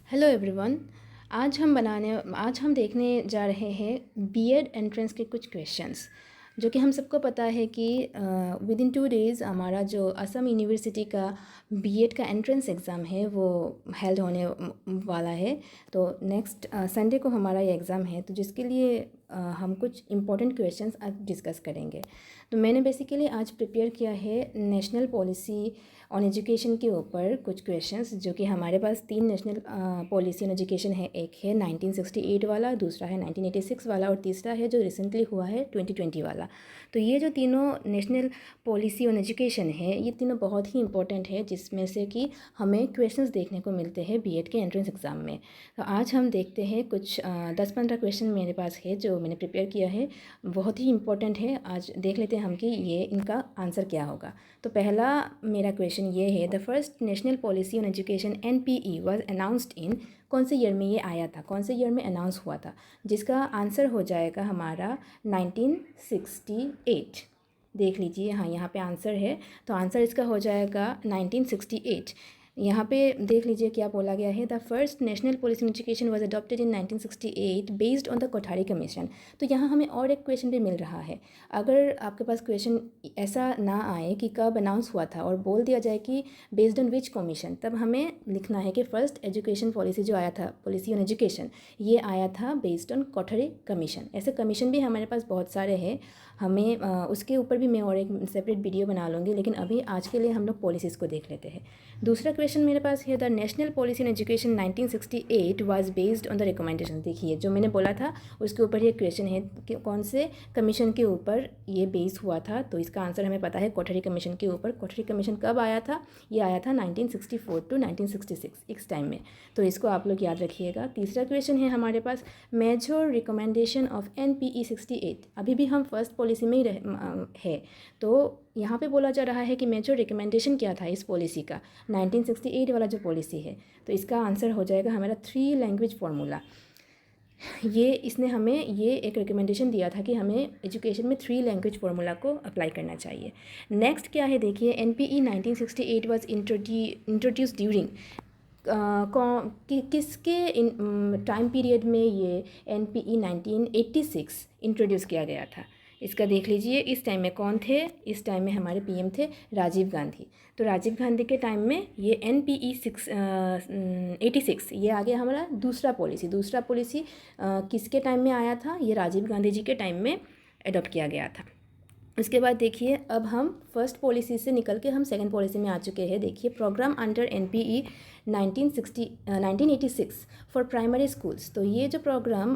Hello everyone. आज हम देखने जा रहे हैं बीएड एंट्रेंस के कुछ क्वेश्चंस, जो कि हम सबको पता है कि विद इन 2 डेज़ हमारा जो असम यूनिवर्सिटी का बीएड का एंट्रेंस एग्ज़ाम है वो हेल्ड होने वाला है। तो नेक्स्ट संडे को हमारा ये एग्ज़ाम है, तो जिसके लिए हम कुछ इम्पोर्टेंट क्वेश्चंस आज डिस्कस करेंगे। तो मैंने बेसिकली आज प्रिपेयर किया है नेशनल पॉलिसी ऑन एजुकेशन के ऊपर कुछ क्वेश्चंस, जो कि हमारे पास 3 नेशनल पॉलिसी ऑन एजुकेशन है। एक है 1968 वाला, दूसरा है 1986 वाला और तीसरा है जो रिसेंटली हुआ है 2020 वाला। तो ये जो तीनों नेशनल पॉलिसी ऑन एजुकेशन है, ये तीनों बहुत ही इंपॉर्टेंट है, जिसमें से कि हमें क्वेश्चंस देखने को मिलते हैं बीएड के एंट्रेंस एग्ज़ाम में। तो आज हम देखते हैं कुछ 10-15 क्वेश्चन मेरे पास है जो मैंने प्रिपेयर किया है, बहुत ही इंपॉर्टेंट है। आज देख लेते हैं हम कि ये इनका आंसर क्या होगा। तो पहला मेरा क्वेश्चन ये है, the first national policy on education NPE was announced in, कौन से ईयर में ये आया था, कौन से ईयर में अनाउंस हुआ था। जिसका आंसर हो जाएगा हमारा 1968। देख लीजिए, हाँ यहाँ पे आंसर है, तो आंसर इसका हो जाएगा 1968। यहाँ पे देख लीजिए क्या बोला गया है, the first national policy on education was adopted in 1968 based on the Kothari commission. तो यहाँ हमें और एक क्वेश्चन भी मिल रहा है। अगर आपके पास क्वेश्चन ऐसा ना आए कि कब अनाउंस हुआ था और बोल दिया जाए कि बेस्ड ऑन विच कमीशन, तब हमें लिखना है कि फर्स्ट एजुकेशन पॉलिसी जो आया था, पॉलिसी ऑन एजुकेशन, ये आया था बेस्ड ऑन कोठारी कमीशन। ऐसे कमीशन भी हमारे पास बहुत सारे हैं, हमें उसके ऊपर भी मैं और एक सेपरेट वीडियो बना लूँगी, लेकिन अभी आज के लिए हम लोग पॉलिसीज़ को देख लेते हैं। दूसरा क्वेश्चन मेरे पास है, the national policy in education 1968 was based on the recommendation. देखिए जो मैंने बोला था उसके ऊपर ये क्वेश्चन है कि कौन से कमीशन के ऊपर ये बेस हुआ था। तो इसका आंसर हमें पता है, कोठारी कमीशन के ऊपर। कोठारी कमीशन कब आया था? ये आया था 1964 टू 1966, इस टाइम में। तो इसको आप लोग याद रखिएगा। तीसरा क्वेश्चन है हमारे पास, मेजर रिकमेंडेशन ऑफ NPE 68। अभी भी हम फर्स्ट पॉलिसी में ही है, तो यहाँ पे बोला जा रहा है कि मेजर रिकमेंडेशन क्या था इस पॉलिसी का, 1968 वाला जो पॉलिसी है। तो इसका आंसर हो जाएगा हमारा 3 लैंग्वेज फार्मूला। ये इसने हमें ये एक रिकमेंडेशन दिया था कि हमें एजुकेशन में 3 लैंग्वेज फार्मूला को अप्लाई करना चाहिए। नेक्स्ट क्या है देखिए, NPE 1968 वाज इंट्रोड्यूस ड्यूरिंग, किसके टाइम पीरियड में ये NPE 1986 इंट्रोड्यूस किया गया था। इसका देख लीजिए, इस टाइम में कौन थे? इस टाइम में हमारे PM थे राजीव गांधी। तो राजीव गांधी के टाइम में ये NPE 86 ये आ गया हमारा दूसरा पॉलिसी। किसके टाइम में आया था? ये राजीव गांधी जी के टाइम में अडॉप्ट किया गया था। उसके बाद देखिए, अब हम फर्स्ट पॉलिसी से निकल के हम सेकंड पॉलिसी में आ चुके हैं। देखिए, programme under NPE 1986 for primary schools. तो ये जो प्रोग्राम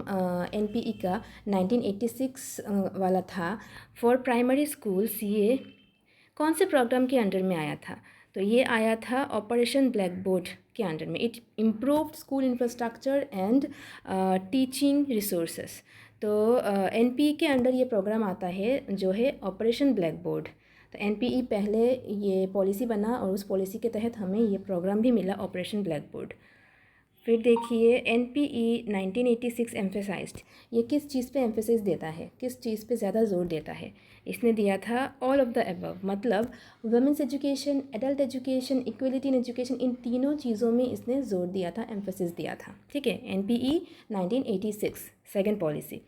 NPE का 1986 वाला था फॉर प्राइमरी स्कूल्स, ये कौन से प्रोग्राम के अंडर में आया था? तो ये आया था ऑपरेशन ब्लैक बोर्ड के अंडर में। It improved school infrastructure and teaching resources. तो NPE के अंडर ये प्रोग्राम आता है जो है ऑपरेशन ब्लैक बोर्ड। तो NPE पहले ये पॉलिसी बना और उस पॉलिसी के तहत हमें ये प्रोग्राम भी मिला, ऑपरेशन ब्लैक बोर्ड। फिर देखिए, NPE 1986 एम्फेसाइज्ड, ये किस चीज़ पे एम्फेसाइज देता है, किस चीज़ पे ज़्यादा जोर देता है? इसने दिया था ऑल ऑफ द अबव, मतलब women's education, adult education, equality in education, इन तीनों चीज़ों में इसने जोर दिया था, एम्फेसिस दिया था। ठीक है, NPE 1986 सेकेंड पॉलिसी।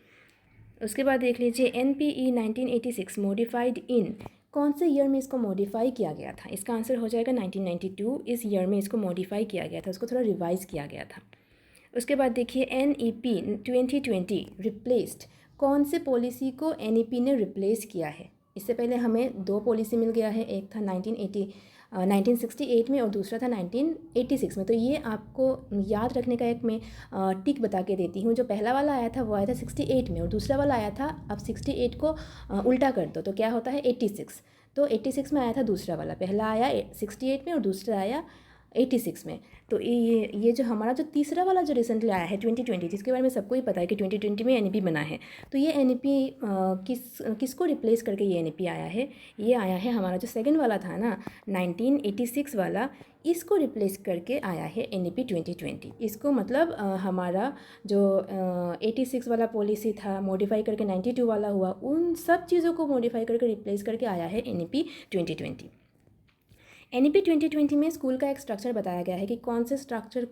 उसके बाद देख लीजिए, NPE 1986 मॉडिफाइड इन, कौन से ईयर में इसको मॉडिफाई किया गया था? इसका आंसर हो जाएगा 1992। इस ईयर में इसको मॉडिफाई किया गया था, उसको थोड़ा रिवाइज़ किया गया था। उसके बाद देखिए, NEP 2020 रिप्लेस्ड, कौन से पॉलिसी को NEP ने रिप्लेस किया है? इससे पहले हमें 2 पॉलिसी मिल गया है, एक था 1968 में और दूसरा था 1986 में। तो ये आपको याद रखने का एक मैं टिक बता के देती हूँ। जो पहला वाला आया था वो आया था 68 में और दूसरा वाला आया था, अब 68 को उल्टा कर दो तो क्या होता है 86। तो 86 में आया था दूसरा वाला, पहला आया 68 में और दूसरा आया 86 में। तो ये जो हमारा जो तीसरा वाला जो रिसेंटली आया है 2020, जिसके बारे में सबको ही पता है कि 2020 में NEP बना है, तो ये NEP किसको रिप्लेस करके ये NEP आया है? ये आया है हमारा जो सेकंड वाला था ना 1986 वाला, इसको रिप्लेस करके आया है NEP 2020। इसको मतलब हमारा जो 86 वाला पॉलिसी था मॉडिफाई करके 92 वाला हुआ, उन सब चीज़ों को मॉडिफाई करके रिप्लेस करके आया है NEP 2020। NEP 2020 में स्कूल का एक स्ट्रक्चर बताया गया है कि कौन से स्ट्रक्चर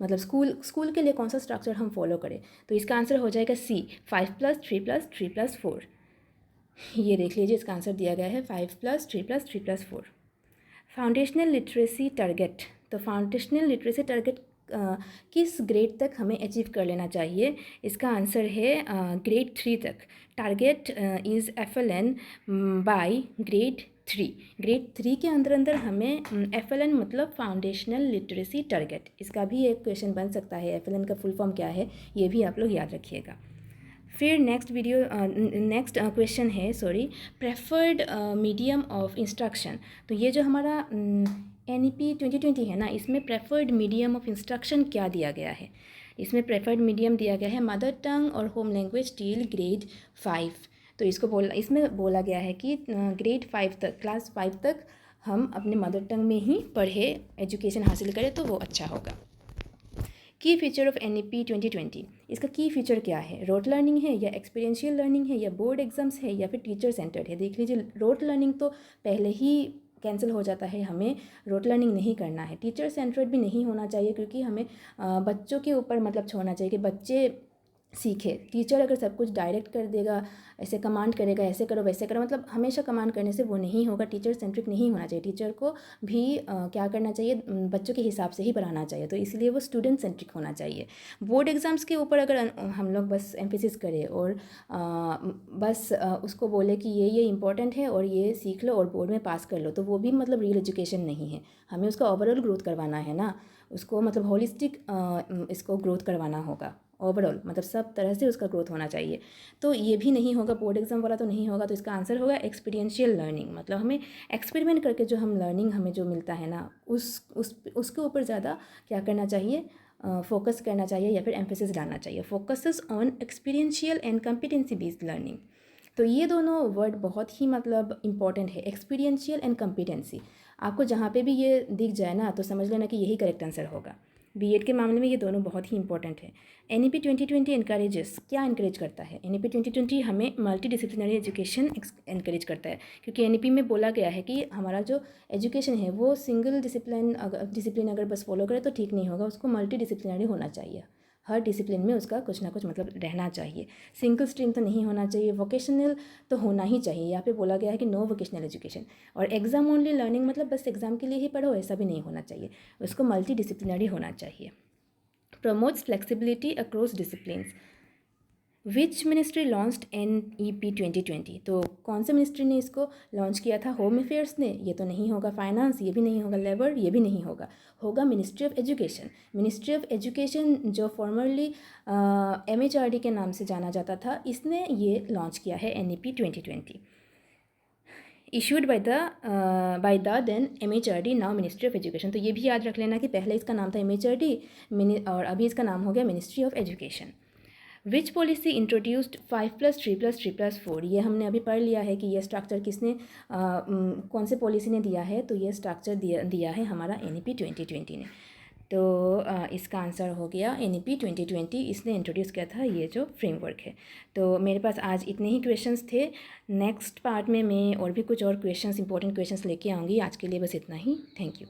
मतलब स्कूल के लिए कौन सा स्ट्रक्चर हम फॉलो करें। तो इसका आंसर हो जाएगा C, 5+3+3+4। ये देख लीजिए, इसका आंसर दिया गया है 5+3+3+4। फाउंडेशनल लिटरेसी टारगेट, तो फाउंडेशनल लिटरेसी टारगेट किस ग्रेड तक हमें अचीव कर लेना चाहिए। इसका आंसर है ग्रेड 3 तक। Target is FLN by grade 3 के अंदर हमें FLN मतलब फाउंडेशनल लिटरेसी टारगेट, इसका भी एक क्वेश्चन बन सकता है। FLN का फुल फॉर्म क्या है, ये भी आप लोग याद रखिएगा। फिर नेक्स्ट क्वेश्चन है प्रेफर्ड मीडियम ऑफ इंस्ट्रक्शन। तो ये जो हमारा NEP 2020 है ना, इसमें प्रेफर्ड मीडियम ऑफ इंस्ट्रक्शन क्या दिया गया है। इसमें प्रेफर्ड मीडियम दिया गया है मदर टंग और होम लैंग्वेज टिल ग्रेड 5। तो इसमें बोला गया है कि ग्रेड 5 तक, क्लास 5 तक हम अपने मदर टंग में ही पढ़े, एजुकेशन हासिल करें तो वो अच्छा होगा। की फीचर ऑफ NEP 2020, इसका की फीचर क्या है। रोट लर्निंग है या एक्सपीरियंशियल लर्निंग है या बोर्ड एग्जाम्स है या फिर टीचर सेंटर्ड है। देख लीजिए, रोट लर्निंग तो पहले ही कैंसिल हो जाता है, हमें रोट लर्निंग नहीं करना है। टीचर सेंटर्ड भी नहीं होना चाहिए, क्योंकि हमें बच्चों के ऊपर मतलब छोड़ना चाहिए कि बच्चे सीखे। टीचर अगर सब कुछ डायरेक्ट कर देगा, ऐसे कमांड करेगा, ऐसे करो वैसे करो, मतलब हमेशा कमांड करने से वो नहीं होगा। टीचर सेंट्रिक नहीं होना चाहिए। टीचर को भी क्या करना चाहिए, बच्चों के हिसाब से ही पढ़ाना चाहिए। तो इसलिए वो स्टूडेंट सेंट्रिक होना चाहिए। बोर्ड एग्ज़ाम्स के ऊपर अगर हम लोग बस एम्फेसिस करें और बस उसको बोले कि ये इंपॉर्टेंट है और ये सीख लो और बोर्ड में पास कर लो, तो वो भी मतलब रियल एजुकेशन नहीं है। हमें उसका ओवरऑल ग्रोथ करवाना है ना, उसको मतलब होलिस्टिक इसको ग्रोथ करवाना होगा। ओवरऑल मतलब सब तरह से उसका ग्रोथ होना चाहिए। तो ये भी नहीं होगा, बोर्ड एग्जाम वाला तो नहीं होगा। तो इसका आंसर होगा एक्सपीरियंशियल लर्निंग, मतलब हमें एक्सपेरिमेंट करके जो हम लर्निंग हमें जो मिलता है ना, उसके ऊपर ज़्यादा क्या करना चाहिए, फोकस करना चाहिए या फिर एम्फेसिस डालना चाहिए। Focuses on experiential and competency based learning. तो ये दोनों वर्ड बहुत ही मतलब इंपॉर्टेंट है, एक्सपीरियंशियल एंड कॉम्पिटेंसी। आपको जहाँ पे भी ये दिख जाए ना, तो समझ लेना कि यही करेक्ट आंसर होगा। BEd के मामले में ये दोनों बहुत ही इंपॉर्टेंट है। NEP 2020 इनकरेजेस, क्या इनकरेज करता है। NEP 2020 हमें मल्टी डिसिप्लिनरी एजुकेशन इनकरेज करता है, क्योंकि NEP में बोला गया है कि हमारा जो एजुकेशन है वो सिंगल डिसिप्लिन अगर बस फॉलो करे तो ठीक नहीं होगा, उसको मल्टी डिसिप्लिनरी होना चाहिए। हर डिसिप्लिन में उसका कुछ ना कुछ मतलब रहना चाहिए। सिंगल स्ट्रीम तो नहीं होना चाहिए, वोकेशनल तो होना ही चाहिए। यहाँ पे बोला गया है कि नो वोकेशनल एजुकेशन। और एग्जाम ओनली लर्निंग मतलब बस एग्जाम के लिए ही पढ़ो, ऐसा भी नहीं होना चाहिए, उसको मल्टी डिसिप्लिनरी होना चाहिए। Promotes flexibility across disciplines. Which ministry launched NEP 2020, तो कौन से मिनिस्ट्री ने इसको लॉन्च किया था। होम अफेयर्स ने, ये तो नहीं होगा। फाइनेंस, ये भी नहीं होगा। लेबर, ये भी नहीं होगा। होगा ministry of education. Ministry of education जो फॉर्मरली MHRD के नाम से जाना जाता था, इसने ये लॉन्च किया है NEP 2020, issued by the then MHRD, now ministry of education. तो ये भी याद रख लेना कि पहले इसका नाम था MHRD और अभी इसका नाम हो गया ministry of education. Which policy introduced 5+3+3+4, ये हमने अभी पढ़ लिया है कि ये स्ट्रक्चर किसने कौन से पॉलिसी ने दिया है। तो ये स्ट्रक्चर दिया है हमारा NEP 2020 ने। तो इसका आंसर हो गया NEP 2020, इसने इंट्रोड्यूस किया था ये जो फ्रेमवर्क है। तो मेरे पास आज इतने ही क्वेश्चंस थे। नेक्स्ट पार्ट में मैं और भी कुछ और क्वेश्चंस, इंपॉर्टेंट क्वेश्चंस लेके आऊँगी। आज के लिए बस इतना ही। Thank you.